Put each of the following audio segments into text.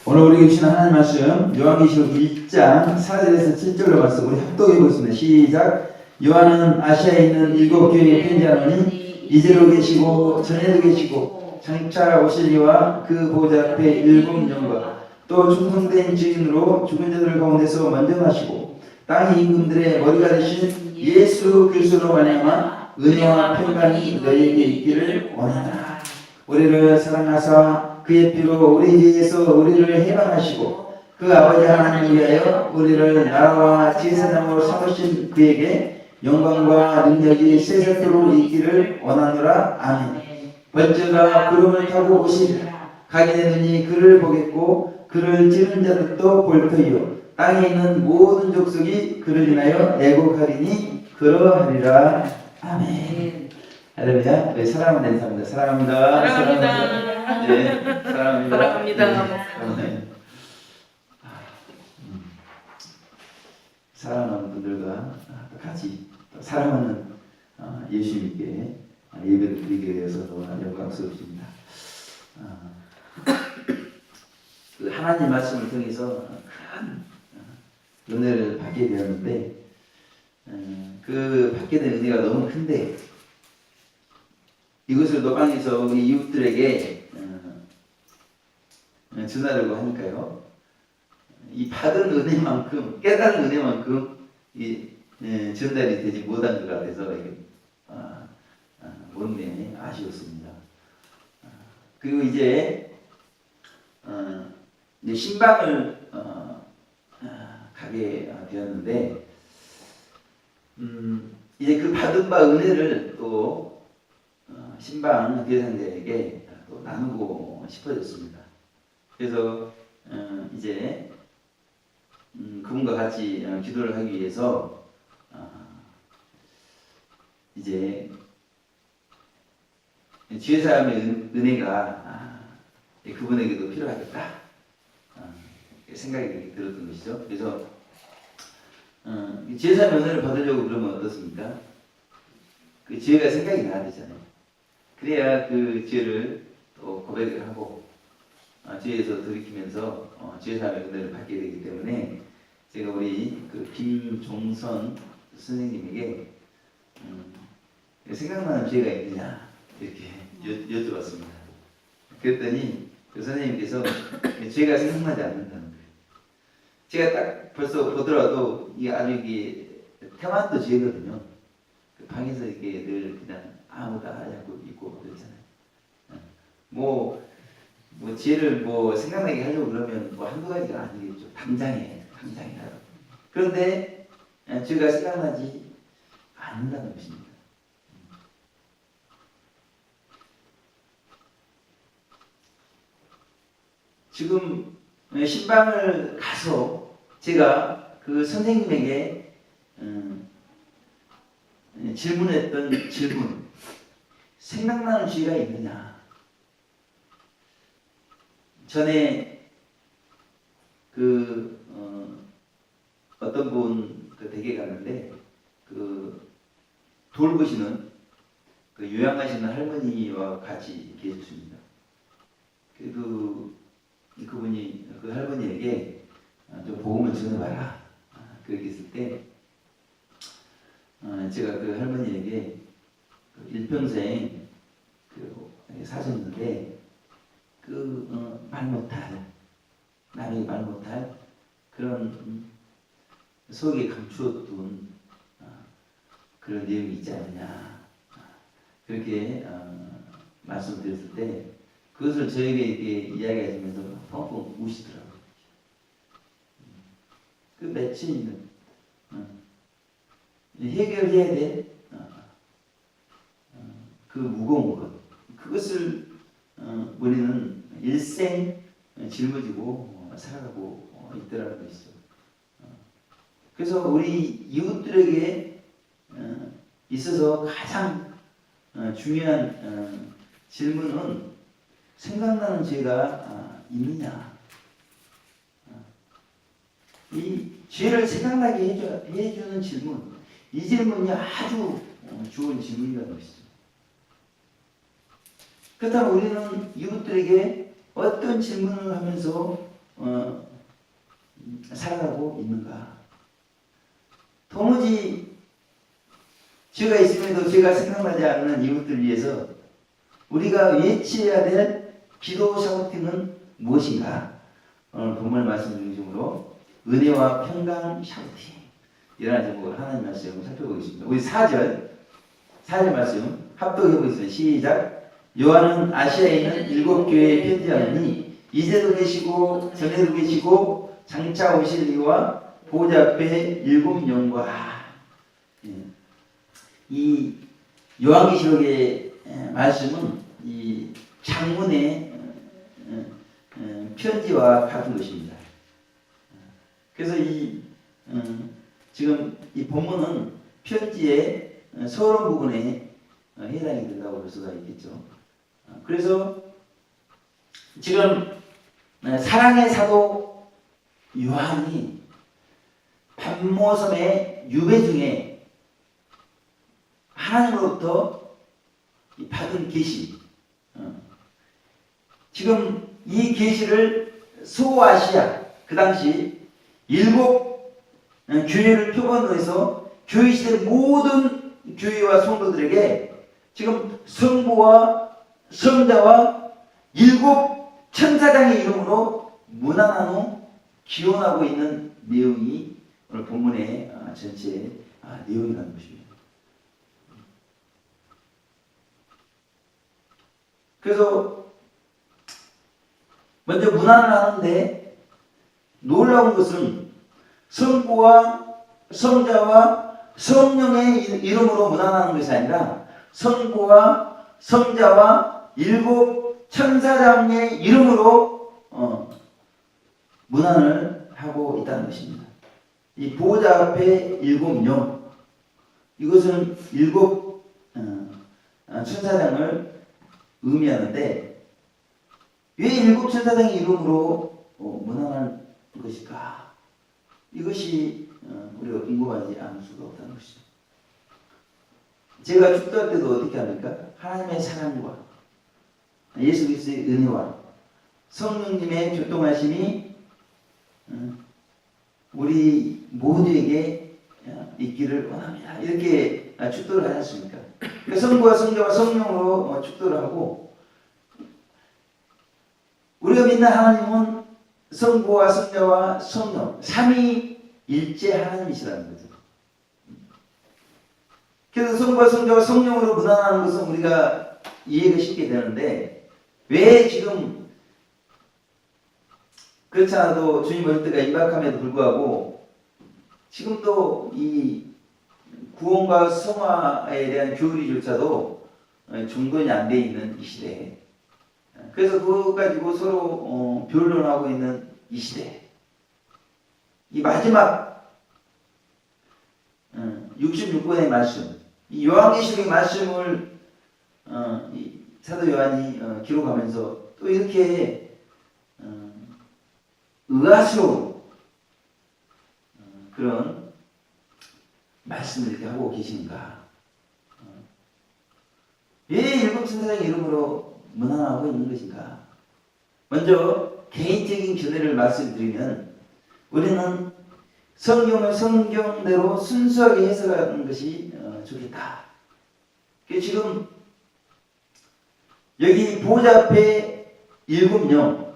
오늘 우리 계신 하나님 말씀 요한계시록 1장 4절에서 7절로 말씀 우리 합독해 보겠습니다. 시작. 요한은 아시아에 있는 7교회에 편지하노니 이제로 계시고 전에도 계시고 장차 오실 이와 그 보좌 앞에 7영과 또 충성된 증인으로 죽은 자들 가운데서 먼저 나시고 땅의 임금들의 머리가 되신 예수 그리스도로 말미암아 은혜와 평강이 너희에게 있기를 원하노라. 우리를 사랑하사 그의 피로 우리 위에서 우리를 해방하시고 그 아버지 하나님을 위하여 우리를 나라와 제사장으로 삼으신 그에게 영광과 능력이 세세토록 있기를 원하노라. 아멘. 번제가 구름을 타고 오시리라. 각인의 눈이 그를 보겠고 그를 찌른 자들도 볼 터이요 땅에 있는 모든 족속이 그를 인하여 애곡하리니 그러하리라. 아멘. 할렐루야. 네, 사랑하는 인사입니다. 사랑합니다. 사랑합니다. 네, 사랑합니다. 사랑합니다. 네. 사랑하는 분들과 같이 사랑하는 예수님께 예배를 드리게 되어서 너무나 영광스럽습니다. 그 하나님 말씀을 통해서 큰 은혜를 받게 되었는데 그 받게 된 은혜가 너무 큰데 이것을 노방에서 우리 이웃들에게 전하려고 하니까요. 이 받은 은혜만큼 깨달은 은혜만큼 전달이 되지 못한 것 같아서 못내 아쉬웠습니다. 그리고 이제 신방을 가게 되었는데 이제 그 받은 바 은혜를 또 신방 대상자에게 또 나누고 싶어졌습니다. 그래서 이제 그분과 같이 기도를 하기 위해서 이제 지혜사함의 은혜가 그분에게도 필요하겠다 생각이 들었던 것이죠. 그래서 지혜사함의 은혜를 받으려고 그러면 어떻습니까? 그 지혜가 생각이 나야 되잖아요. 그래야 그 지혜를 또 고백을 하고 지혜에서 돌이키면서 지혜사함의 은혜를 받게 되기 때문에 제가 우리 그 김종선 선생님에게 생각나는 지혜가 있느냐 이렇게 여쭤봤습니다. 그랬더니 그 선생님께서 지혜가 생각나지 않는다는 거예요. 제가 딱 벌써 보더라도 이게 아주 이게 태만도 지혜거든요. 그 방에서 이렇게 늘 그냥 아무도 하지 않고 있고 그러잖아요. 뭐 지혜를 생각나게 하려고 그러면 한두 가지가 아니겠죠. 당장에 하라고. 그런데 지혜가 생각나지 않는다는 것입니다. 지금 신방을 가서 제가 그 선생님에게 질문했던 질문, 생각나는 지혜가 있느냐? 전에 어떤 분 그 댁에 갔는데 돌보시는 그 요양하시는 할머니와 같이 계셨습니다. 그분이 그 할머니에게 좀 복음을 전해봐라 그렇게 했을 때 제가 그 할머니에게 일평생 사셨는데 말 못할 남이 말 못할 그런 속에 감추었던 그런 내용이 있지 않느냐 그렇게 말씀드렸을 때 그것을 저에게 이렇게 이야기하시면서 펑펑 우시더라고요. 그 며칠 있는 해결해야 돼. 그 무거운 것 그것을 우리는 일생 짊어지고 살아가고 있더라는 것이죠. 그래서 우리 이웃들에게 있어서 가장 중요한 질문은 생각나는 죄가 있느냐. 이 죄를 생각나게 해주는 질문, 이 질문이 아주 좋은 질문이라는 것이죠. 그렇다면 우리는 이웃들에게 어떤 질문을 하면서 살아가고 있는가? 도무지 죄가 있음에도 죄가 생각나지 않는 이웃들 위해서 우리가 외쳐야 될 기도 샤우팅은 무엇인가? 오늘 본문 말씀 중심으로 은혜와 평강 샤우팅 이라는 제목으로 하나님 말씀 살펴보겠습니다. 우리 4절 말씀 합독해 보겠습니다. 시작. 요한은 아시아에 있는 7교회에 편지하노니 이제도 계시고 전에도 계시고 장차 오실 이와 보좌 앞에 7영과 이 요한계시록의 말씀은 이 장문의 편지와 같은 것입니다. 그래서 지금 이 본문은 편지의 서론 부분에 해당이 된다고 볼 수가 있겠죠. 그래서 지금 사랑의 사도 요한이 patmos의 유배 중에 하나님으로부터 받은 계시, 지금 이 계시를 소아시아 그 당시 7 교회를 표본으로 해서 교회 시대 모든 교회와 성도들에게 지금 성부와 성자와 7 천사장의 이름으로 문안하노 기원하고 있는 내용이 오늘 본문의 전체 내용이라는 것입니다. 그래서 먼저 문안을 하는데 놀라운 것은 성부와 성자와 성령의 이름으로 문안하는 것이 아니라 성부와 성자와 7 천사장의 이름으로 문안을 하고 있다는 것입니다. 이 보호자 앞에 7영, 이것은 7 천사장을 의미하는데 왜 7 천사장의 이름으로 문안할 것일까? 이것이 우리가 궁금하지 않을 수가 없다는 것이죠. 제가 축도할 때도 어떻게 합니까? 하나님의 사랑과 예수 그리스도의 은혜와 성령님의 교통하심이 우리 모두에게 있기를 원합니다. 이렇게 축도를 하지 않습니까? 그러니까 성부와 성자와 성령으로 축도를 하고, 우리가 믿는 하나님은 성부와 성자와 성령 삼위일체 하나님이시라는 거죠. 그래서 성부와 성자와 성령으로 문안하는 것은 우리가 이해가 쉽게 되는데, 왜 지금 그렇지 않아도 주님 오실 때가 임박함에도 불구하고 지금도 이 구원과 성화에 대한 교리조차도 정돈이 안 돼 있는 이 시대에, 그래서 그거 가지고 서로 변론하고 있는 이 시대, 이 마지막 66권의 말씀, 이 요한계시록의 말씀을 이 사도 요한이 기록하면서 또 이렇게 의아스러운 그런 말씀을 이렇게 하고 계신가? 왜 7 천사장의 이름으로 문안하고 있는 것인가? 먼저 개인적인 견해를 말씀드리면, 우리는 성경을 성경대로 순수하게 해석하는 것이 좋겠다. 지금 여기 보좌 앞에 7명,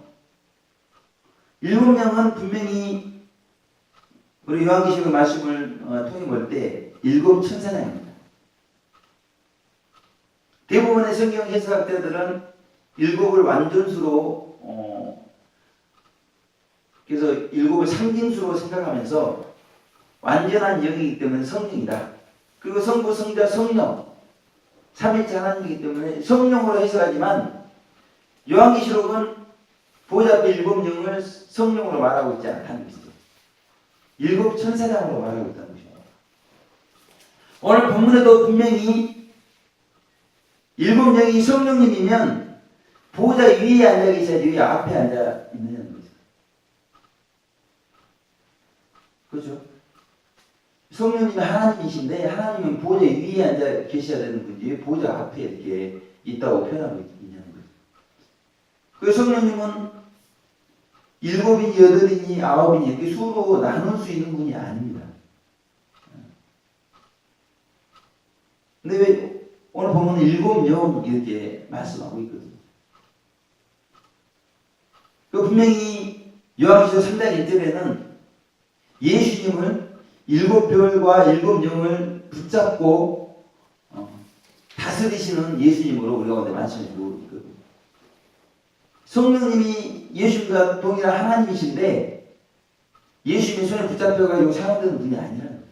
7명은 분명히 우리 요한계시록 말씀을 통해 볼 때 7 천사장입니다. 대부분의 성경 해석학자들은 7을 완전수로 그래서 7을 상징수로 생각하면서 완전한 영이기 때문에 성령이다. 그리고 성부, 성자, 성령 삼일체 하나님이기 때문에 성령으로 해석하지만, 요한계시록은 보좌 앞에 7영을 성령으로 말하고 있지 않다는 것이죠. 7 천사장으로 말하고 있다는 것입니다. 오늘 본문에도 분명히 7영이 성령님이면 보좌 위에 앉아 계셔야지 왜 앞에 앉아 있느냐는 거죠. 그렇죠? 성령님이 하나님이신데 하나님은 보좌 위에 앉아 계셔야 되는 분이 왜 보좌 앞에 이렇게 있다고 표현하고 있냐는 거죠. 그 성령님은 7이니 8이니 9이니 이렇게 수로 나눌 수 있는 분이 아닙니다. 근데 왜 오늘 보면 7명 이렇게 말씀하고 있거든요. 그 분명히 요한계시록 3장 1절에는 예수님을 7별과 7영을 붙잡고 다스리시는 예수님으로 우리 가운데 말씀해 주고 있거든요. 성령님이 예수님과 동일한 하나님이신데 예수님의 손에 붙잡혀가지고 사용되는 분이 아니라는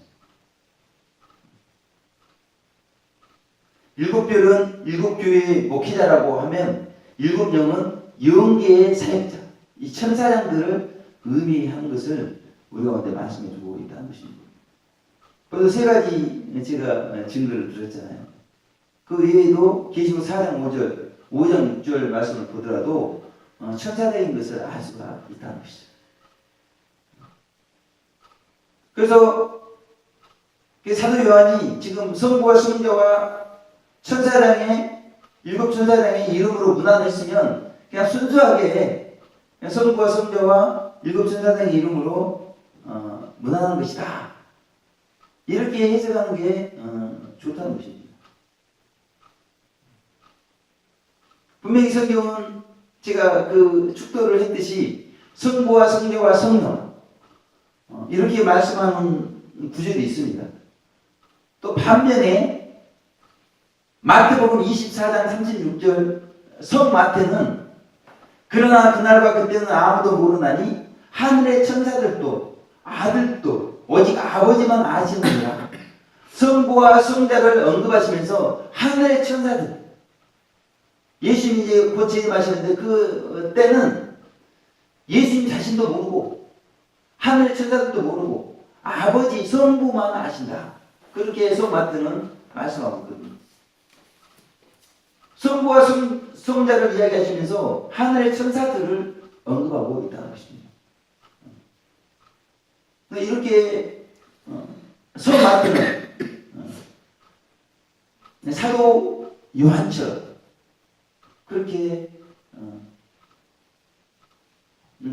거죠. 7별은 7교회의 목회자라고 하면 7영은 영계의 사역자, 이 천사장들을 의미하는 것을 우리 가운데 말씀해 주고 있다는 것입니다. 그래서 세 가지 제가 증거를 드렸잖아요. 그 외에도 계시록 4장 5절, 5장 6절 말씀을 보더라도 천사적인 것을 알 수가 있다는 것이죠. 그래서 사도 요한이 지금 성부와 성자와 천사장의 7천사장의 이름으로 문안했으면 그냥 순수하게 그냥 성부와 성자와 7천사장의 이름으로 문안한 것이다. 이렇게 해석하는 게 좋다는 것입니다. 분명히 성경은 제가 그 축도를 했듯이 성부와 성자와 성령 이렇게 말씀하는 구절이 있습니다. 또 반면에 마태복음 24장 36절 성마태는 그러나 그날과 그때는 아무도 모르나니 하늘의 천사들도 아들도 오직 아버지만 아시느니라. 성부와 성자를 언급하시면서 하늘의 천사들 예수님이 이제 곧 재림하시는데 그 때는 예수님 자신도 모르고 하늘의 천사들도 모르고 아버지 성부만 아신다. 그렇게 성마태는 말씀하고 있거든요. 성부와 성자를 이야기하시면서 하늘의 천사들을 언급하고 있다는 것입니다. 이렇게 성마태는 사도 요한처럼 그렇게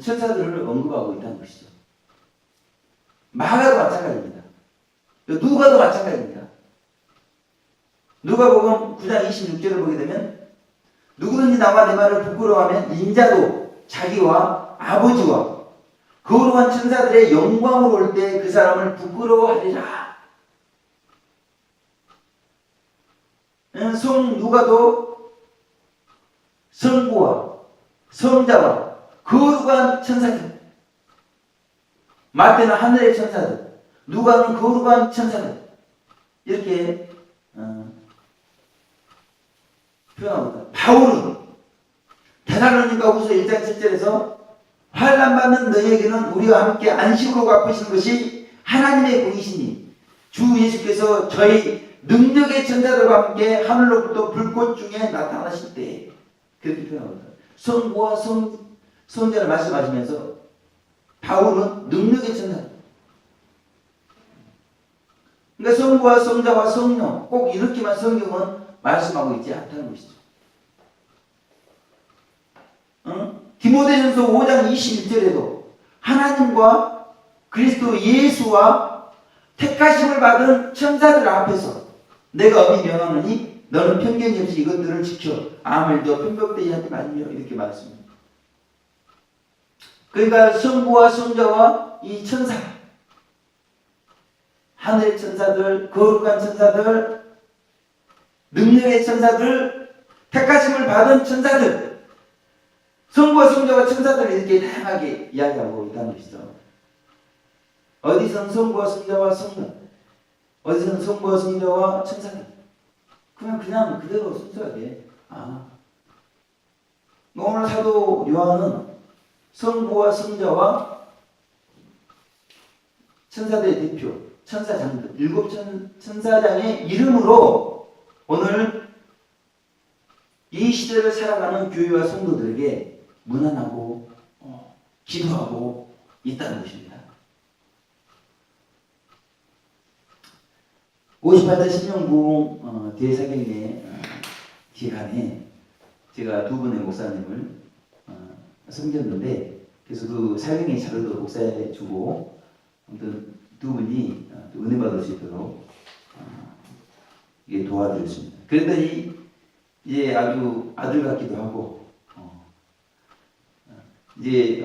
천사들을 언급하고 있다는 것이죠. 마가도 마찬가지입니다. 누가도 마찬가지입니다. 누가복음 9장 26절을 보게 되면 누구든지 나와 내 말을 부끄러워하면 인자도 자기와 아버지와 거룩한 천사들의 영광으로 올 때 그 사람을 부끄러워하리라. 누가도 성부와 성자와 거룩한 천사들, 마태는 하늘의 천사들, 누가는 거룩한 천사들 이렇게 표현하고 있다. 바울은 데살로니가후서 1장 7절에서 환난받는 너희에게는 우리와 함께 안식으로 갚으시는 것이 하나님의 공이시니 주 예수께서 저희 능력의 천사들과 함께 하늘로부터 불꽃 중에 나타나실 때 그렇게 표현합니다. 성부와 성자를 말씀하시면서 바울은 능력의 천사. 그러니까 성부와 성자와 성령 꼭 이렇게만 성경은 말씀하고 있지 않다는 것이죠. 디모데전서 5장 21절에도 하나님과 그리스도 예수와 택하심을 받은 천사들 앞에서 내가 엄히 명하노니 너는 편견이 없이 이것들을 지켜 아무 일도 편법되지 하지 말며 이렇게 말했습니다. 그러니까 성부와 성자와 이 천사, 하늘의 천사들, 거룩한 천사들, 능력의 천사들, 택하심을 받은 천사들, 성부와 성자와 천사들을 이렇게 다양하게 이야기하고 있다는 것이죠. 어디선 성부와 성자와 성령, 어디선 성부와 성자와 천사들. 그냥 그대로 순수하게. 오늘 사도 요한은 성부와 성자와 천사들의 대표, 천사장들, 7 천사장의 이름으로 오늘 이 시대를 살아가는 교회와 성도들에게 문안하고 기도하고 있다는 것입니다. 58대 신명부흥 대사경의 기간에 제가 두 분의 목사님을 섬겼는데 그래서 그 사경의 자료도 복사해 주고 아무튼 두 분이 또 은혜 받을 수 있도록 이게 도와드렸습니다. 그랬더니 이제 아주 아들 같기도 하고 이제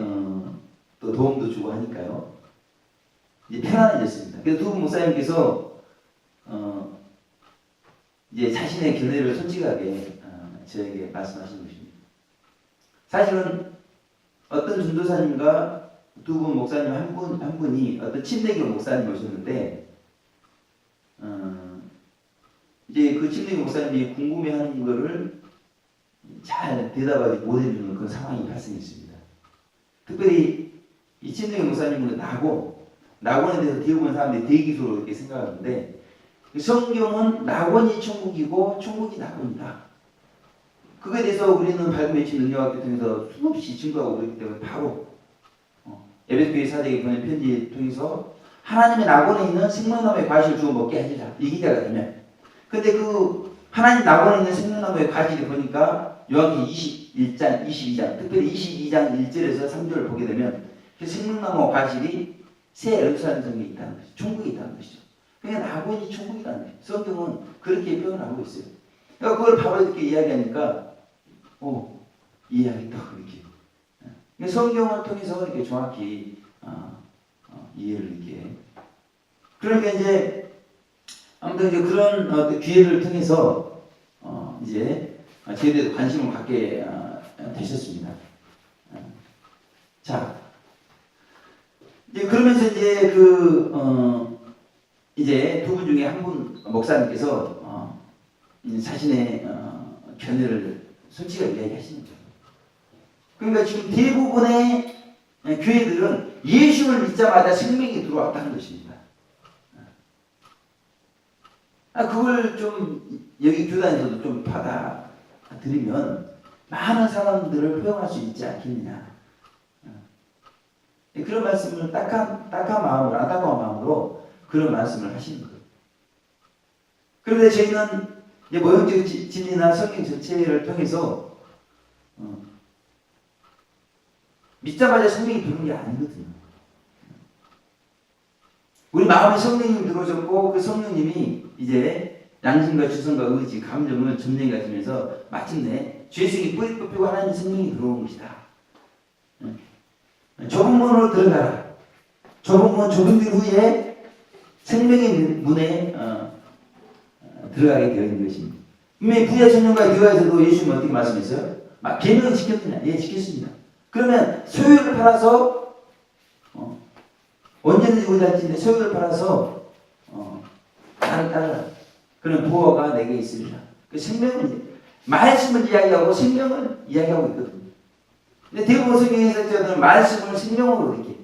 또 도움도 주고 하니까요. 이제 편안해졌습니다. 그래서 두 분 목사님께서 이제 자신의 견해를 솔직하게 저에게 말씀하신 것입니다. 사실은 어떤 전도사님과 두 분 목사님 한 분이 어떤 침례교 목사님 오셨는데 이제 그 침례교 목사님이 궁금해하는 거를 잘 대답하지 못해주는 그런 상황이 발생했습니다. 특별히 이 침례교 목사님은 낙원에 대해서 대부분 사람들이 대기소로 이렇게 생각하는데 성경은 낙원이 천국이고 천국이 낙원이다. 그거에 대해서 우리는 밝은 외침 능력학교 통해서 수없이 증거하고 그렇기 때문에 바로 에베소교회 사제에게 보낸 편지를 통해서 하나님의 낙원에 있는 생명나무의 과실을 주워 먹게 하시라. 이 기자가 되면. 근데 그 하나님 낙원에 있는 생명나무의 과실을 보니까 요한계시록 21장, 22장, 특별히 22장 1절에서 3절을 보게 되면 그 생명나무 과실이 새 예루살렘 성에 있다는 것이죠. 천국에 있다는 것이죠. 그러니까 낙원이 천국이라는 것이죠. 성경은 그렇게 표현하고 있어요. 그러니까 그걸 바로 이렇게 이야기하니까 이해하겠다고 이렇게. 성경을 통해서 이렇게 정확히 이해를 이렇게. 그러니까 이제 아무튼 이제 그런 기회를 통해서 이제 저에 대해서 관심을 갖게 되셨습니다. 자, 이제 그러면서 이제 이제 두 분 중에 한 분 목사님께서 자신의 견해를 솔직하게 이야기하시는 거예요. 그러니까 지금 대부분의 교회들은 예수를 믿자마자 생명이 들어왔다는 것입니다. 그걸 좀 여기 교단에서도 좀 받아들이면 많은 사람들을 포용할 수 있지 않겠느냐. 그런 말씀을 안타까운 마음으로 그런 말씀을 하시는 거예요. 그런데 저희는 이제 모형적 진리나 성경 전체를 통해서 믿자마자 성령이 들어오는 게 아니거든요. 우리 마음에 성령님이 들어오셨고 그 성령님이 이제 양심과 주성과 의지, 감정을 점령해 가지면서 마침내 죄성이 뿌리 뽑히고 하나님의 성령이 들어온 것이다. 좁은 문으로 들어가라. 좁은 문, 좁은 길 후에 생명의 문에 들어가게 되어 있는 것입니다. 분명히 부자 청년과 유아에서도 예수님은 어떻게 말씀했어요? 계명을 지켰느냐? 예, 지켰습니다. 그러면 소유를 팔아서 언제든지 우리한테 소유를 팔아서 나를 따르라. 그런 부어가 내게 있으리라. 그 생명은 말씀을 이야기하고 생명을 이야기하고 있거든요. 근데 대부분 성경 해석자들은 말씀을 생명으로 이렇게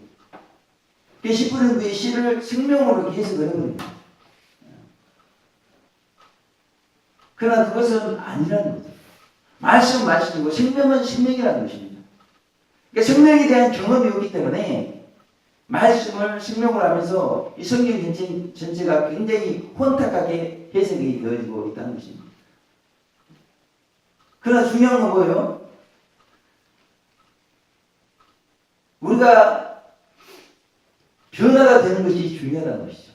10분의 시를 생명으로 이렇게 해석을 해버립니다. 그러나 그것은 아니라는 거죠. 말씀은 말씀이고 생명은 생명이라는 것입니다. 그러니까 생명에 대한 경험이 없기 때문에 말씀을 생명으로 하면서 이 성경 전체가 굉장히 혼탁하게 해석이 되어지고 있다는 것입니다. 그러나 중요한 건 뭐예요? 우리가 변화가 되는 것이 중요하다는 것이죠.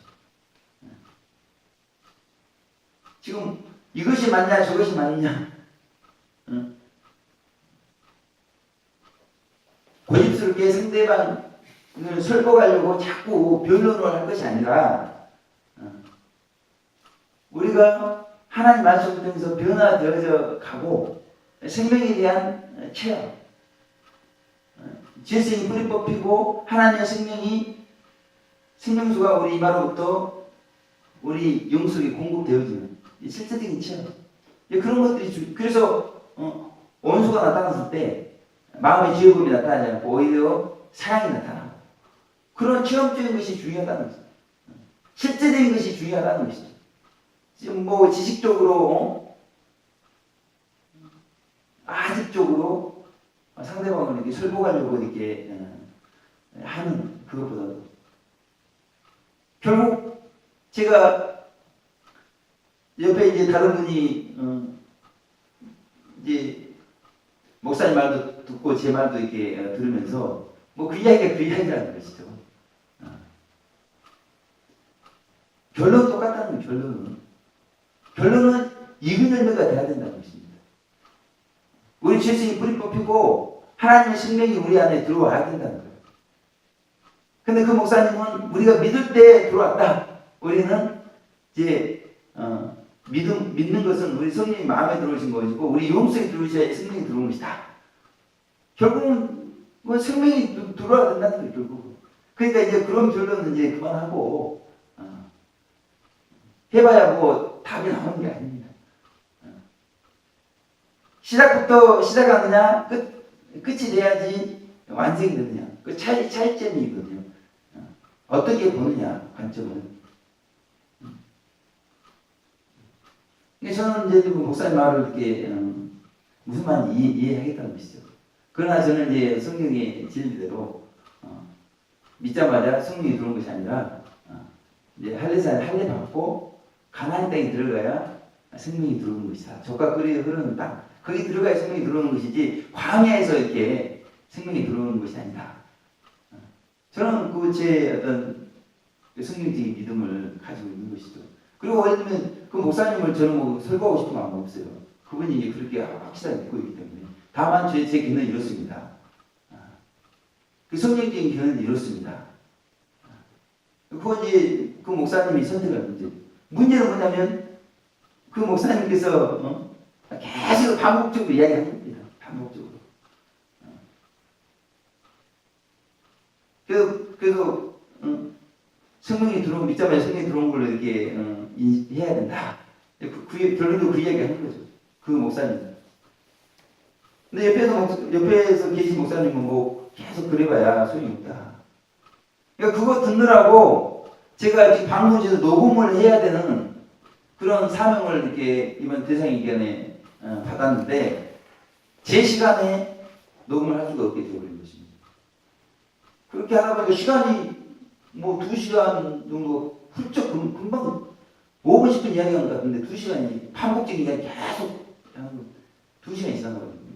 지금 이것이 맞냐 저것이 맞냐 고집스럽게 상대방을 설득하려고 자꾸 변론을 할 것이 아니라 우리가 하나님 말씀을 통해서 변화되어져 가고 생명에 대한 체험, 죄성이 뿌리 뽑히고 하나님의 생명수가 우리 입안으로부터 우리 영속에 공급되어지는 실제적인 체험. 그런 것들이 그래서 원수가 나타났을 때 마음의 죄업이 나타나지 않고 오히려 사랑이 나타나고 그런 체험적인 것이 중요하다는 것이죠. 실제적인 것이 중요하다는 것이죠. 지금 뭐 지식적으로 아직적으로 상대방을 이렇게 설득하려고 이렇게 하는 그것보다도 결국 제가 옆에 이제 다른 분이 이제 목사님 말도 듣고 제 말도 이렇게 들으면서 뭐 그 이야기가 그 이야기라는 것이죠. 결론은 똑같다는 거예요. 결론은 익은 열매가 돼야 된다는 것입니다. 우리 죄성이 뿌리 뽑히고 하나님의 생명이 우리 안에 들어와야 된다는 거예요. 근데 그 목사님은 우리가 믿을 때 들어왔다. 우리는 이제 믿는 것은 우리 성령이 마음에 들어오신 것이고 우리 영성이 들어오셔야 생명이 들어오는 것이다. 결국은 뭐 생명이 들어와야 된다는 거예요. 결국. 그러니까 이제 그런 결론은 이제 그만하고 해봐야 뭐 답이 나오는 게 아닙니다. 시작부터 시작하느냐 끝이 돼야지 완성이 되느냐 그 차이점이거든요. 어떻게 보느냐 관점은. 저는 이제 그 목사님 말을 이렇게 무슨 말인지 이해하겠다는 것이죠. 그러나 저는 이제 성경의 진리대로 믿자마자 성령이 들어온 것이 아니라 이제 할례 받고 가나안 땅에 들어가야 생명이 들어오는 것이다. 젖과 꿀이 흐르는 땅 거기 들어가야 생명이 들어오는 것이지 광야에서 이렇게 생명이 들어오는 것이 아니다. 저는 그 제 어떤 성경적인 믿음을 가지고 있는 것이죠. 그리고 예를 들면 그 목사님을 저는 뭐 설교하고 싶은 마음은 없어요. 그분이 그렇게 확실하게 믿고 있기 때문에. 다만 제 견해는 이렇습니다. 그 성경적인 견해는 이렇습니다. 그건 이제 그 목사님이 선택한 문제. 문제는 뭐냐면 그 목사님께서 계속 반복적으로 이야기하는 겁니다. 반복적으로. 그래서 성령이 들어오면 믿자마자 성령이 들어온 걸로 이렇게 해야 된다. 결론도 그 이야기 하는 거죠. 그 목사님. 근데 옆에서 계신 목사님은 뭐 계속 그래봐야 소용이 없다. 그러니까 그거 듣느라고 제가 지금 방송에서 녹음을 해야 되는 그런 사명을 이렇게 이번 대상위원회 받았는데 제 시간에 녹음을 할 수가 없게 되어버린 것입니다. 그렇게 하다 보니까 시간이 뭐 2시간 정도 훌쩍 금방 5분 10분 이야기한 것 같은데 2시간이 반복적인 이야기 계속 2시간이 지나가거든요.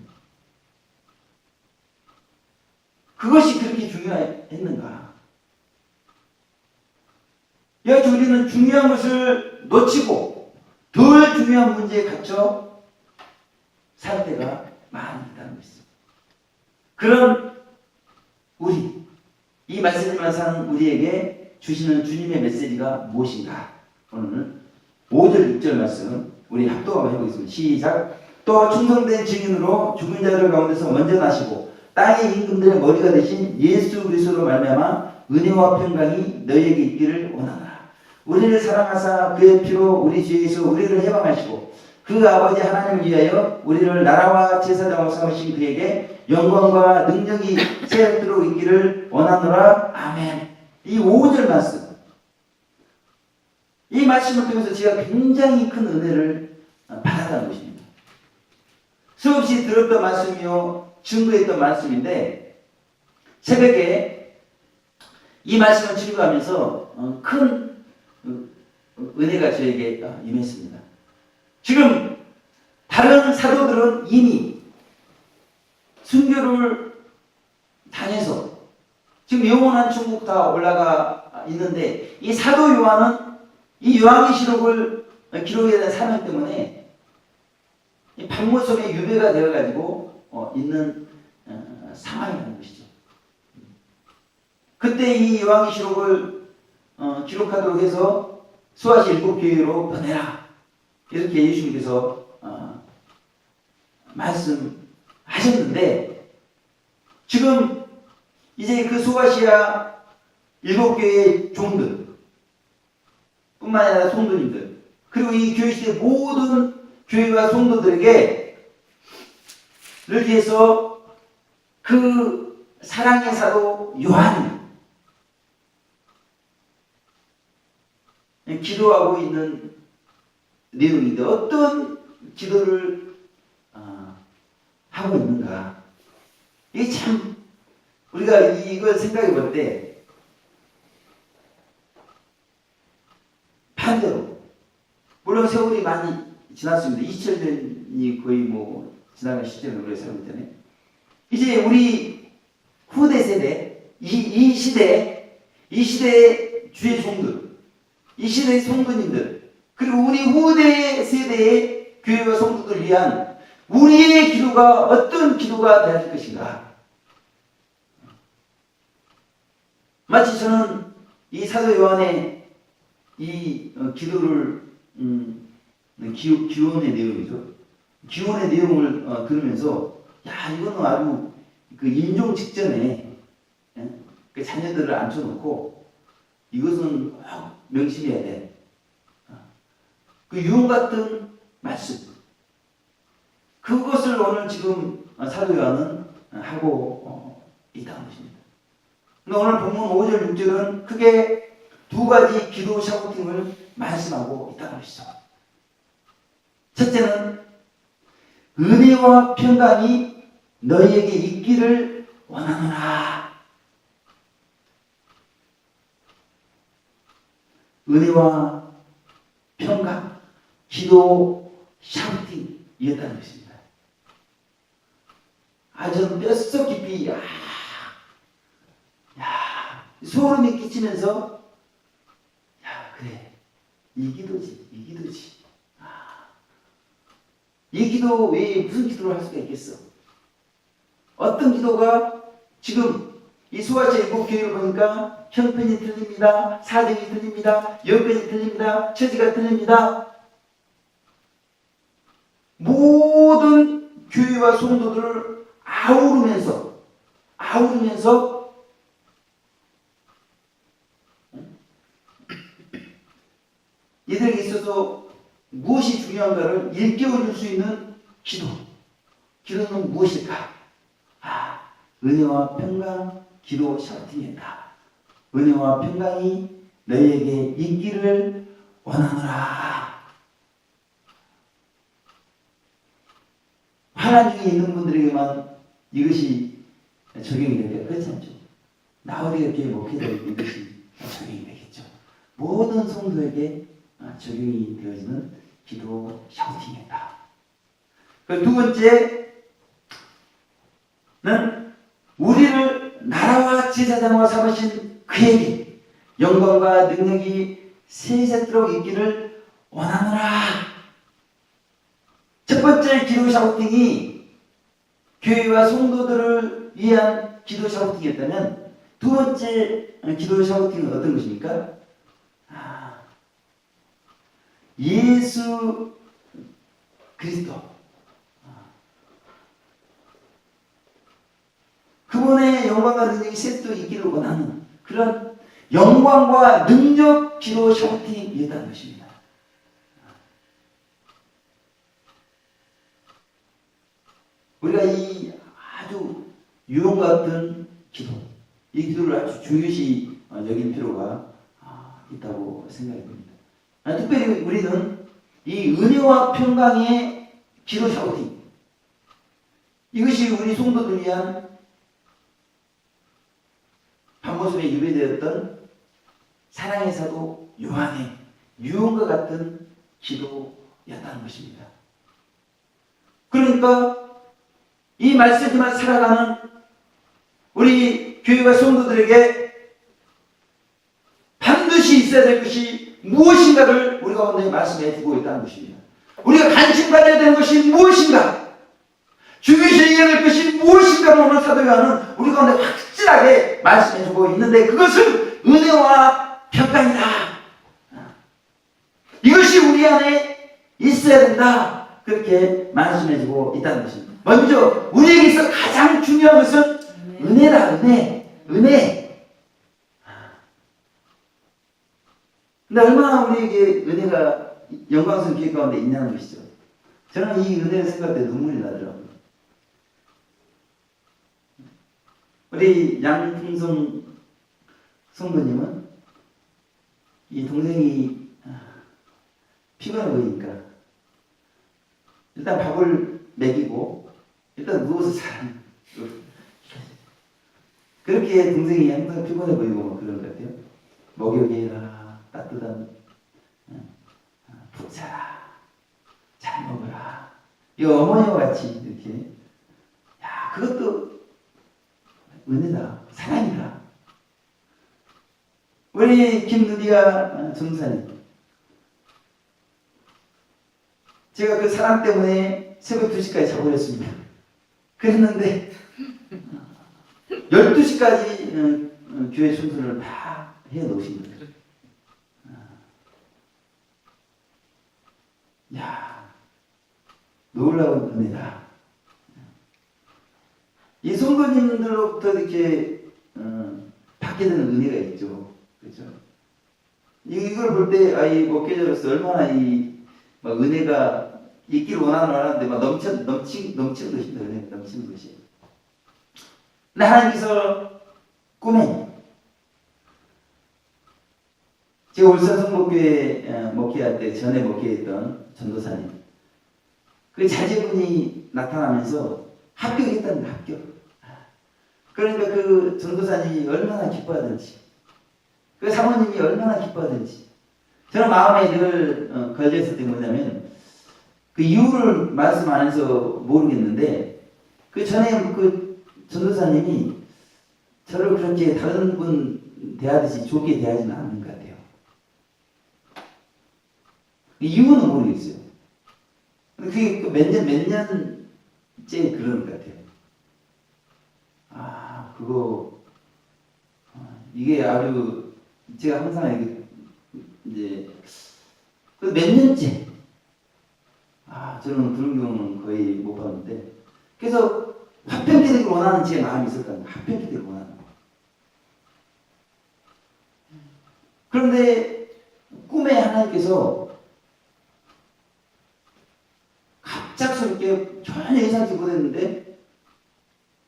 그것이 그렇게 중요했는가? 여기 우리는 중요한 것을 놓치고 덜 중요한 문제에 갇혀 살 때가 많이 있다는 것이죠. 그런 우리, 이 말씀만 사는 우리에게 주시는 주님의 메시지가 무엇인가? 오늘 5절 6절 말씀 우리 합독하고 해보겠습니다. 시작. 또 충성된 증인으로 죽은 자들 가운데서 먼저 나시고 땅의 임금들의 머리가 되신 예수 그리스도로 말미암아 은혜와 평강이 너희에게 있기를 원하노라. 우리를 사랑하사 그의 피로 우리 죄에서 우리를 해방하시고 그 아버지 하나님을 위하여 우리를 나라와 제사장으로 삼으신 그에게 영광과 능력이 세력대로 있기를 원하노라. 아멘. 이 5절 말씀, 이 말씀을 통해서 제가 굉장히 큰 은혜를 받았다는 것입니다. 수없이 들었던 말씀이요 증거했던 말씀인데 새벽에 이 말씀을 증거하면서 큰 은혜가 저에게 임했습니다. 지금 다른 사도들은 이미 순교를 다녀서 지금 영원한 천국 다 올라가 있는데 이 사도 요한은 이 요한계시록을 기록해야 되는 사명 때문에 이 박모 속에 유배가 되어가지고 있는 상황이라는 것이죠. 그때 이 요한계시록을 기록하도록 해서 수아시 7교회로 보내라. 이렇게 예수님께서 말씀하셨는데 지금 이제 그 수아시아 7교회의 종들 뿐만 아니라 성도님들 그리고 이 교회 시대 모든 교회와 성도들에게 를 위해서 그 사랑의 사도 요한이 기도하고 있는 내용인데 어떤 기도를 하고 있는가? 이게 참 우리가 이걸 생각해 볼 때 반대로 물론 세월이 많이 지났습니다. 2000년이 거의 뭐 지나간 시점으로 살고 있잖아요. 이제 우리 후대 세대 이 시대의 주의 종들, 이 시대의 성도님들, 그리고 우리 후대 세대의 교회와 성도들을 위한 우리의 기도가 어떤 기도가 되어야 할 것인가? 마치 저는 이 사도 요한의 이 기도를 기원의 내용이죠. 기원의 내용을 들으면서 야 이거는 아주 그 임종 직전에 그 자녀들을 앉혀놓고 이것은 꼭 명심해야 돼. 그 유언 같은 말씀. 그것을 오늘 지금 사도 요한은 하고 있다는 것입니다. 근데 오늘 본문 5절 6절은 크게 두 가지 기도 샤우팅을 말씀하고 있다는 것이죠. 첫째는 은혜와 평강이 너희에게 있기를 원하노라. 은혜와 평강, 기도 샤우팅이었다는 것입니다. 저는 뼛속 깊이 소름이 끼치면서 그래 이 기도지 이 기도 외에 무슨 기도를 할 수가 있겠어? 어떤 기도가 지금 이 수화제 일곱 교회를 보니까 형편이 틀립니다, 사정이 틀립니다, 여건이 틀립니다, 처지가 틀립니다. 모든 교회와 성도들을 아우르면서 이들에게 있어서 무엇이 중요한가를 일깨워줄 수 있는 기도. 기도는 무엇일까? 은혜와 평강, 기도 샤우팅이다. 은혜와 평강이 너희에게 있기를 원하노라. 환난 중에 있는 분들에게만 이것이 적용이 될까? 그렇지 않죠. 나 어디 이렇게 목회될 이것이 적용이 되겠죠. 모든 성도에게 적용이 되어지는 기도 샤우팅이다. 두 번째는 우리를 나라와 제사장으로 삼으신 그에게 영광과 능력이 세세토록 있기를 원하노라. 첫 번째 기도 샤우팅이 교회와 성도들을 위한 기도 샤우팅이었다면 두 번째 기도 샤우팅은 어떤 것입니까? 예수 그리스도 그분의 영광과 능력이 세세토록 있기를 원하는 그런 영광과 능력 기도 샤우팅이었다는 것입니다. 우리가 이 아주 유언 같은 기도, 이 기도를 아주 중요시 여길 필요가 있다고 생각이 듭니다. 특별히 우리는 이 은혜와 평강의 기도 샤우팅, 이것이 우리 성도들 위한 반모습에 유배되었던 사랑의 사도 요한의 유언과 같은 기도였다는 것입니다. 그러니까 이 말씀만 살아가는 우리 교회와 성도들에게 반드시 있어야 될 것이 무엇인가를 우리 가운데 말씀해 두고 있다는 것입니다. 우리가 관심받아야 되는 것이 무엇인가? 중요시 여겨야 될 것이 무엇인가를 오늘 사도 요한은 우리 가운데 확실하게 말씀해 주고 있는데 그것은 은혜와 평강이다. 이것이 우리 안에 있어야 된다. 그렇게 말씀해 주고 있다는 것입니다. 먼저 우리에게 있어 가장 중요한 것은 은혜다. 은혜. 근데 얼마나 우리에게 은혜가 영광스러운 기회 가운데 있냐는 것이죠. 저는 이 은혜를 생각할 때 눈물이 나더라고요. 우리 양풍성 성도님은 이 동생이 피곤해 보이니까 일단 밥을 먹이고 일단 누워서 자는 그렇게 동생이 항상 피곤해 보이고 뭐 그런 것 같아요. 목욕해라, 따뜻한 푹 자라, 잘 먹어라. 이 어머니와 같이 이렇게 그것도 은혜다, 사랑이다. 우리 김누리아 전사님, 제가 그 사람 때문에 새벽 2시까지 자고 있습니다. 그랬는데 12시까지 교회 순서를 다 해놓으신 거예요. 야, 놀라운 은혜다. 이 성도님들로부터 이렇게 받게 되는 은혜가 있죠. 그렇죠? 이걸 볼 때, 이 목회자로서 얼마나 막 은혜가 있기를 원하는데, 막 넘치는 것입니다. 은혜가 넘치는 것이. 근데 하나님께서 꿈에, 제가 울산 성목교회 목회할 때 전에 목회했던 전도사님, 그 자제분이 나타나면서 합격했다는 거예요. 합격. 그러니까 그 전도사님이 얼마나 기뻐하든지, 그 사모님이 얼마나 기뻐하든지, 저는 마음에 늘 걸려있을 때 뭐냐면, 그 이유를 말씀 안 해서 모르겠는데, 그 전에 그 전도사님이 저를 그렇게 다른 분 대하듯이 좋게 대하지는 않는 것 같아요. 그 이유는 모르겠어요. 그게 몇 년째 그러는 것 같아요. 이게 아주, 제가 항상 이제, 몇 년째, 저는 그런 경우는 거의 못 봤는데, 그래서 화평케 되길 원하는 제 마음이 있었다는 거예요. 화평케 되길 원하는 거예요. 그런데 꿈에 하나님께서 갑작스럽게 전혀 예상치 못했는데,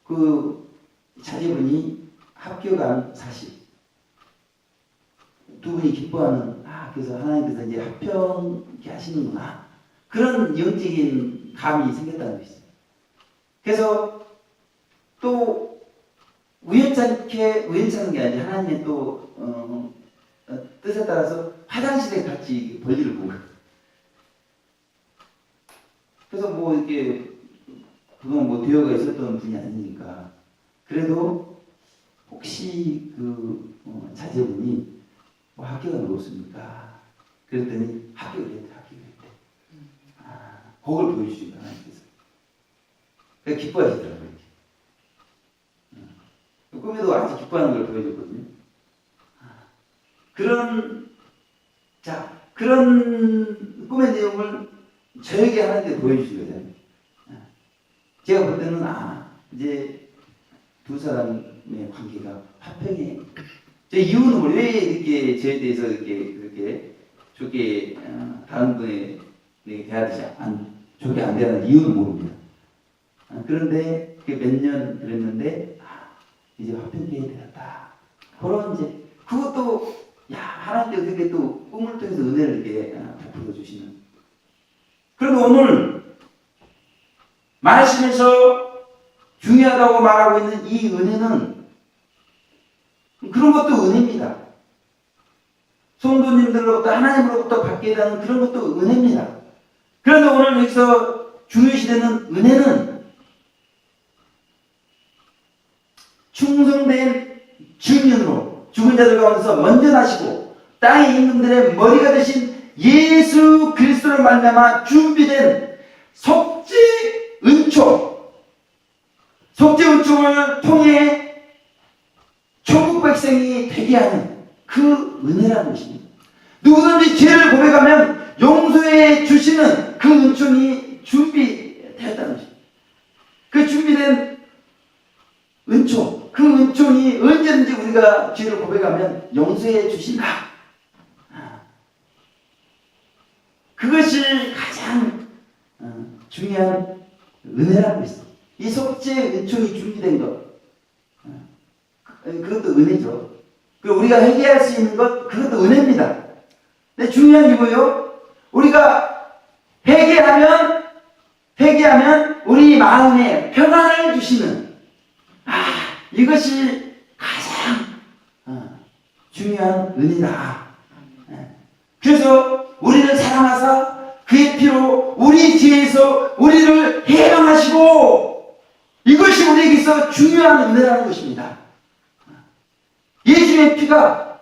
그 자제분이 합격한 사실, 두 분이 기뻐하는, 그래서 하나님께서 이제 합평케 하시는구나, 그런 영적인 감이 생겼다는 것이죠. 그래서 또 우연찮은 게 아니라 하나님의 또 뜻에 따라서 화장실에 같이 볼일을 보고, 그래서 뭐 이렇게 그동안 뭐 되어가 있었던 분이 아니니까, 그래도 혹시 그 자제분이 뭐 합격은 없습니까? 그랬더니 합격을 했대. 그걸 보여주시니까 하나님께서. 그러니까 기뻐하시더라고요. 꿈에도 아주 기뻐하는 걸 보여줬거든요. 그런 꿈의 내용을 저에게 하나님께 보여주시거든요. 제가 볼 때는 이제 두 사람의 관계가 화평해. 제 이유는 왜 이렇게 저에 대해서 이렇게 그렇게 좋게 다른 분에게 대하듯이 좋게 안 대하는 이유는 모릅니다. 그런데 그게 몇 년 그랬는데 이제 화평케 되었다. 그런 이제 그것도 하나님께 어떻게 또 꿈을 통해서 은혜를 이렇게 베풀어 주시는. 그런데 오늘 말씀에서 중요하다고 말하고 있는 이 은혜는 그런 것도 은혜입니다. 성도님들로부터 하나님으로부터 받게 되는 그런 것도 은혜입니다. 그런데 오늘 여기서 중요시되는 은혜는 충성된 증인으로 죽은 자들 가운데서 먼저 나시고 땅의 임금들의 머리가 되신 예수 그리스도로 말미암아 준비된 속죄 은총을 통해 천국 백성이 되게 하는 그 은혜라는 것입니다. 누구든지 죄를 고백하면 용서해 주시는 그 은총이 준비되었다는 것입니다. 그 준비된 은총, 그 은총이 언제든지 우리가 죄를 고백하면 용서해 주신다. 그것이 가장 중요한 은혜라고 있습니다. 이 속죄 은총이 준비된 것, 그것도 은혜죠. 그리고 우리가 회개할 수 있는 것, 그것도 은혜입니다. 근데 중요한 게 뭐예요? 우리가 회개하면 우리 마음에 평안을 주시는, 이것이 가장 중요한 은혜다. 그래서 우리를 사랑하사 그의 피로 우리 죄에서 우리를 해방하시고, 이것이 우리에게서 중요한 은혜라는 것입니다. 예수의 피가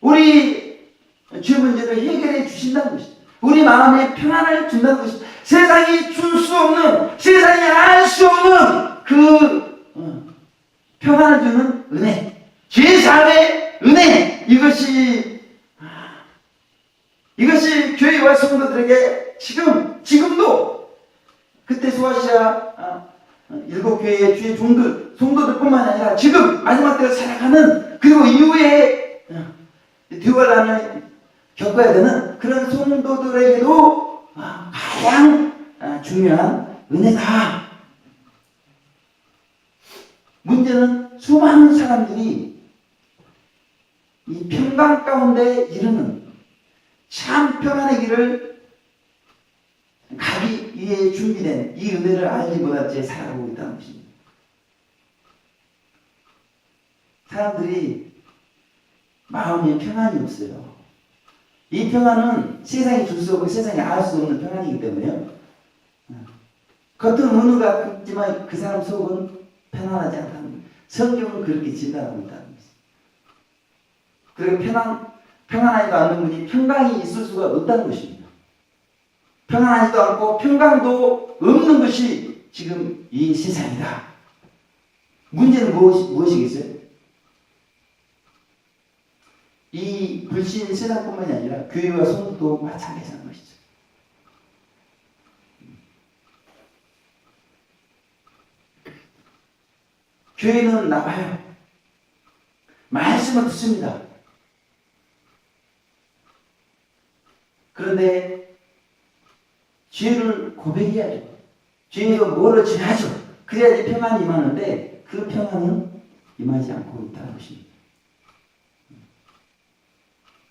우리 죄 문제를 해결해 주신다는 것이죠. 우리 마음에 평안을 준다는 것이죠. 세상이 줄 수 없는, 세상이 알 수 없는 그 평안을 주는 은혜, 죄사함의 은혜, 이것이 교회와 성도들에게 지금도 그때 소아시아 일곱 교회의 주의 성도들뿐만 아니라 지금 마지막 때를 살아가는, 그리고 이후에 뒤월란을 겪어야 되는 그런 성도들에게도 가장 중요한 은혜다. 문제는 수많은 사람들이 이 평강 가운데 이르는 참 평안의 길을 가기 위해 준비된 이 은혜를 알지 못한 채 살아가고 있다는 것입니다. 사람들이 마음에 평안이 없어요. 이 평안은 세상이 줄 수 없고 세상이 알 수 없는 평안이기 때문에요. 겉은 은우가 있지만 그 사람 속은 편안하지 않다는 거예요. 성경은 그렇게 진단하고 있다는 것입니다. 그리고 평안하지도 않는 분이 평강이 있을 수가 없다는 것입니다. 평안하지도 않고 평강도 없는 것이 지금 이 세상이다. 문제는 무엇이겠어요? 이 불신 세상뿐만이 아니라 교회와 성도도 마찬가지라는 것이죠. 교회는 나와요. 말씀을 듣습니다. 그런데 죄를 고백해야죠. 죄에서 뭐를 지나죠. 그래야지 평안이 임하는데 그 평안은 임하지 않고 있다는 것입니다.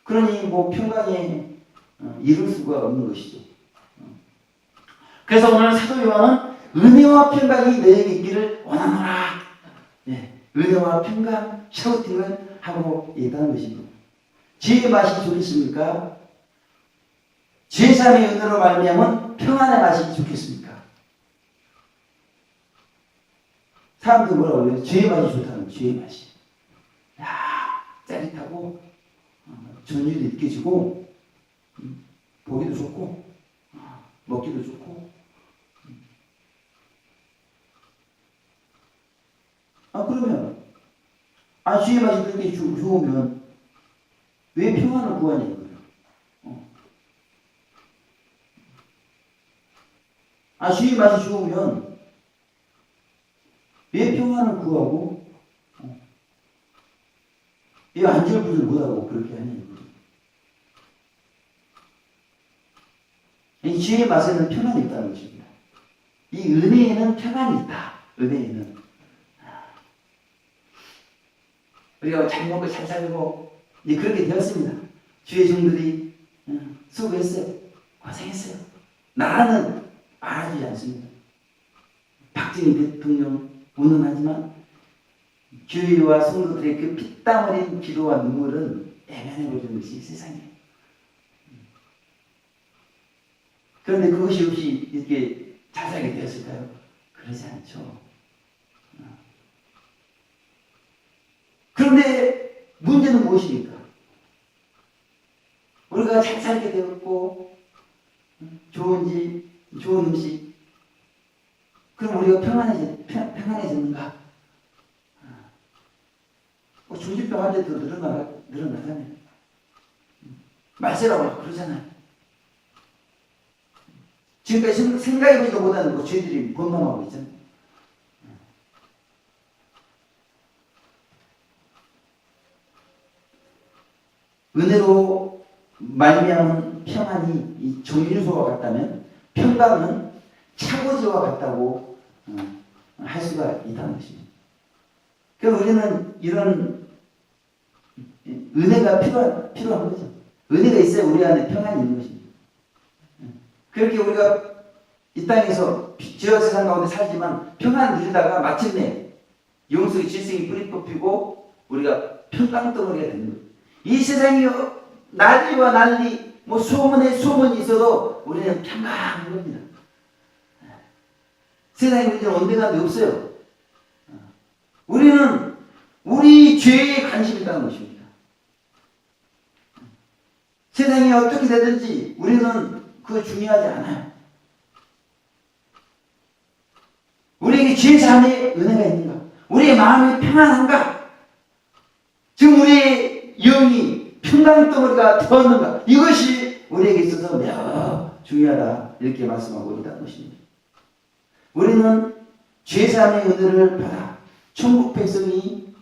그러니 뭐 평강에 이룰 수가 없는 것이죠. 그래서 오늘 사도 요한은 은혜와 평강이 너에게 있기를 원하노라. 네, 은혜와 평강 샤우팅을 하고 있다는 것입니다. 죄의 맛이 좋겠습니까? 죄사함의 은혜로 말미암은 평안의 맛이 좋겠습니까? 사람들 뭐라고 그래요? 죄의 맛이 좋다는 죄의 맛이. 야, 짜릿하고 전율이 느껴지고 보기도 좋고 먹기도 좋고. 그러면 죄의 맛이 그렇게 좋으면 왜 평안을 구하냐는 거예요. 죄의 맛이 좋으면 왜 평안을 구하고 왜 안절부절 못하고 그렇게 하냐는 거예요. 이 죄의 맛에는 평안이 있다는 것입니다. 이 은혜에는 평안이 있다. 은혜에는 우리가 잘 먹고 잘 살고 이제 그렇게 되었습니다. 주의 종들이 수고했어요. 고생했어요. 나라는 알아주지 않습니다. 박정희 대통령 운운하지만 교회와 성도들의 그 피땀 흘린 기도와 눈물은 애면해 보이는 것이 세상이에요. 그런데 그것이 없이 이렇게 잘 살게 되었을까요? 그러지 않죠. 그런데 문제는 무엇입니까? 우리가 잘 살게 되었고 좋은 집, 좋은 음식, 그럼 우리가 평안해졌는가? 중증병 환자도 늘어나잖아요. 말세라고 그러잖아요. 지금까지 생각해보지도 못하는 거 저희들이 범람하고 있잖아요. 은혜로 말미암은 평안이 이 정유소와 같다면 평강은 차고지와 같다고 할 수가 있다는 것입니다. 그래서 우리는 이런 은혜가 필요한 거죠. 은혜가 있어야 우리 안에 평안이 있는 것입니다. 그렇게 우리가 이 땅에서 죄와 세상 가운데 살지만 평안을 누리다가 마침내 영성의 질성이 뿌리 뽑히고 우리가 평강덩어리가 되는 거예요. 이 세상이 난리와 난리, 소문에 소문이 있어도 우리는 평강한 겁니다. 세상의 문제는 언젠가도 없어요. 우리는 우리 죄에 관심이 있다는 것입니다. 세상이 어떻게 되든지 우리는 그거 중요하지 않아요. 우리에게 죄 사함의 은혜가 있는가? 우리의 마음이 평안한가? 지금 우리의 영이 평강덩어리가 되었는가? 이것이 우리에게 있어서 매우 중요하다, 이렇게 말씀하고 있다는 것입니다. 우리는 죄 사함의 은혜를 받아 천국 백성이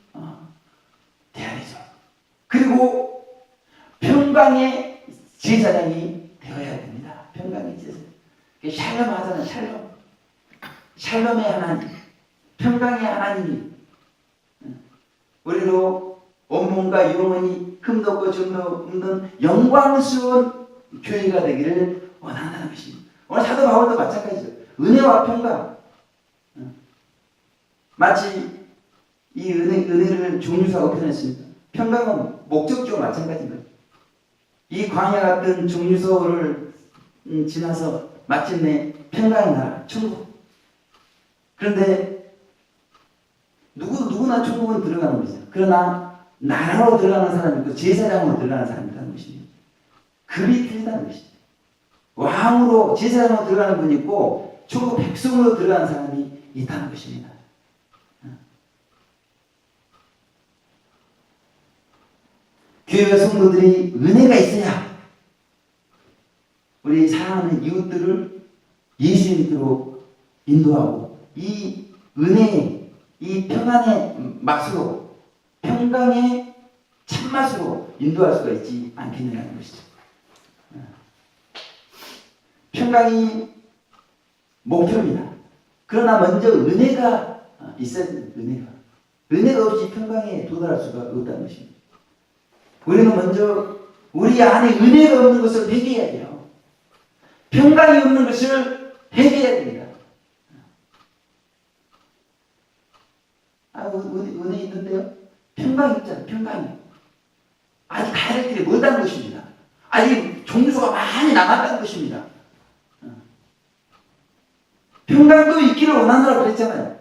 되어야 되죠. 그리고 평강의 제사장이 되어야 됩니다. 평강의 제사장. 샬롬 하잖아요. 샬롬. 샬롬의 하나님, 평강의 하나님이 우리로 온몸과 영혼이 흠도 없고 점도 없는 영광스러운 교회가 되기를 원한다는 것입니다. 오늘 사도 바울도 마찬가지죠. 은혜와 평강. 마치 이 은혜를 종류사하고 표현했습니다. 평강은 목적지와 마찬가지인 거예요. 이 광야 같은 종류소를 지나서 마침내 평강의 나라, 천국. 그런데 누구나 천국은 들어가는 거죠. 그러나 나라로 들어가는 사람이 있고 제사장으로 들어가는 사람이 있다는 것입니다. 급이 틀리다는 것이죠. 왕으로 제사장으로 들어가는 분이 있고 천국 백성으로 들어가는 사람이 있다는 것입니다. 교회와 성도들이 은혜가 있어야 우리 사랑하는 이웃들을 예수님으로 인도하고 이 은혜의, 이 평안의 맛으로, 평강의 참맛으로 인도할 수가 있지 않겠느냐는 것이죠. 평강이 목표입니다. 그러나 먼저 은혜가 있어야 됩니다. 은혜가 없이 평강에 도달할 수가 없다는 것입니다. 우리는 먼저 우리 안에 은혜가 없는 것을 회개해야 돼요. 평강이 없는 것을 회개해야 됩니다. 은혜 있는데요? 평강이 있잖아요. 평강이. 아직 가야 될 길이 멀다는 것입니다. 아직 종류소가 많이 남았다는 것입니다. 평강도 있기를 원하느라고 그랬잖아요.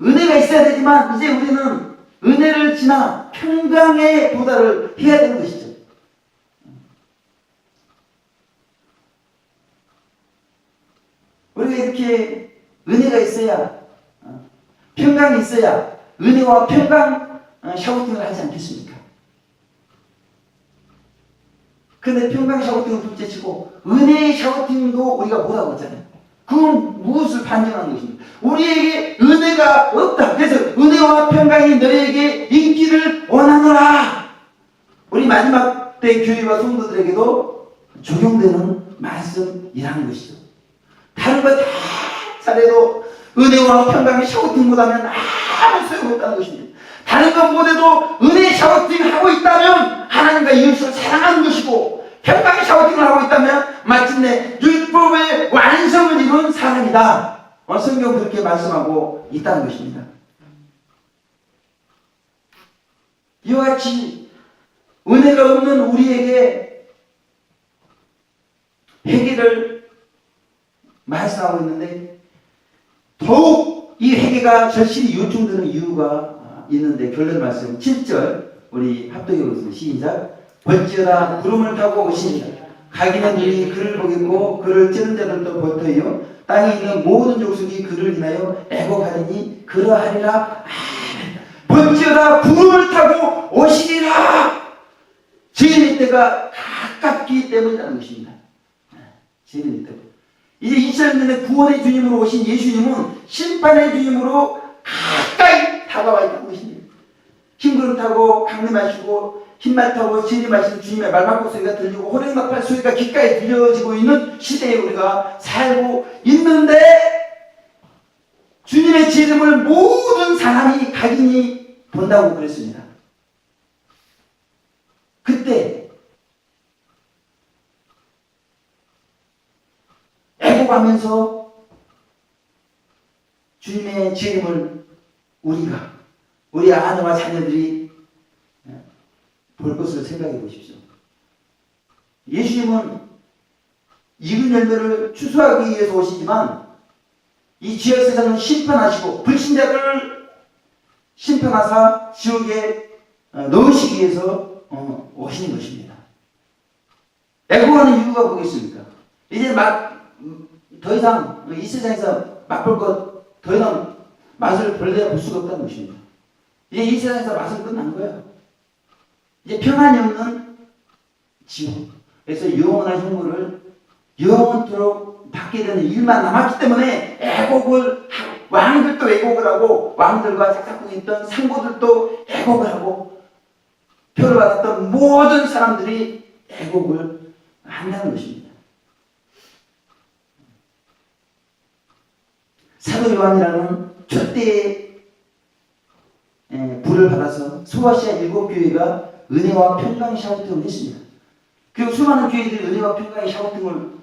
은혜가 있어야 되지만 이제 우리는 은혜를 지나 평강에 도달을 해야 되는 것이죠. 우리가 이렇게 은혜가 있어야, 평강이 있어야 은혜와 평강 샤우팅을 하지 않겠습니까? 그런데 평강 샤우팅은 둘째치고 은혜의 샤우팅도 우리가 못하고 있잖아요. 그건 무엇을 반증하는 것입니까? 우리에게 은혜가 없다. 그래서 은혜와 평강이 너희에게 있기를 원하노라. 우리 마지막 때 교회와 성도들에게도 적용되는 말씀이라는 것이죠. 다른 거 다 잘해도 은혜와 평강의 샤우팅 못하면 아무 소용없다는 것입니다. 다른 것 못해도 은혜의 샤우팅을 하고 있다면 하나님과 이웃을 사랑하는 것이고, 평강의 샤우팅을 하고 있다면 마침내 율법의 완성을 이룬 사람이다. 성경 그렇게 말씀하고 있다는 것입니다. 이와 같이 은혜가 없는 우리에게 회개를 말씀하고 있는데, 더욱 이 회개가 절실히 요청되는 이유가 있는데, 결론 말씀 7절 우리 합독해 보겠습니다. 시작. 벌지어다 구름을 타고 오시니라. 가기는 이미 그를 보겠고 그를 찌른 자들도 버터이요 땅에 있는 모든 족속이 그를 인하여 애곡하리니 그러하리라. 벌지어다 구름을 타고 오시리라. 주님의 때가 가깝기 때문이라는 것입니다. 주님의 때. 이제 2000년에 구원의 주님으로 오신 예수님은 심판의 주님으로 가까이 다가와 있다는 것입니다. 흰구름 타고 강림하시고 흰말 타고 진림하시는 주님의 말바꾸 소리가 들리고 호랭나팔 소리가 귓가에 들려지고 있는 시대에 우리가 살고 있는데, 주님의 재림을 모든 사람이 각인이 본다고 그랬습니다. 그때 애곡하면서 주님의 재림을 우리 아내와 자녀들이 볼 것을 생각해 보십시오. 예수님은 익은 열매를 추수하기 위해서 오시지만 이 지역 세상을 심판하시고 불신자들을 심판하사 지옥에 넣으시기 위해서 오시는 것입니다. 애고하는 이유가 뭐겠습니까? 이제 더 이상 이 세상에서 맛볼 것 더 이상 맛을 볼 수가 없다는 것입니다. 이제 이 세상에서 맛은 끝난 거예요. 이제 평안이 없는 지옥. 그래서 영원한 형벌을 영원토록 받게 되는 일만 남았기 때문에 애곡을 왕들도 애곡을 하고 왕들과 작작고 있던 상고들도 애곡을 하고 표를 받았던 모든 사람들이 애곡을 한다는 것입니다. 사도 요한이라는 첫대의 불을 받아서 소아시아 7교회가 은혜와 평강의 샤우팅을 했습니다. 그리고 수많은 교회들이 은혜와 평강의 샤우팅을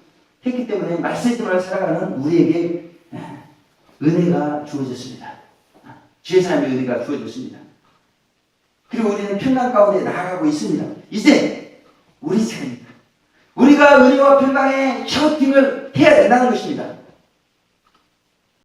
했기 때문에 말씀대로 살아가는 우리에게 은혜가 주어졌습니다. 주의 삶의 은혜가 주어졌습니다. 그리고 우리는 평강 가운데 나아가고 있습니다. 이제 우리 차례입니다. 우리가 은혜와 평강의 샤우팅을 해야 된다는 것입니다.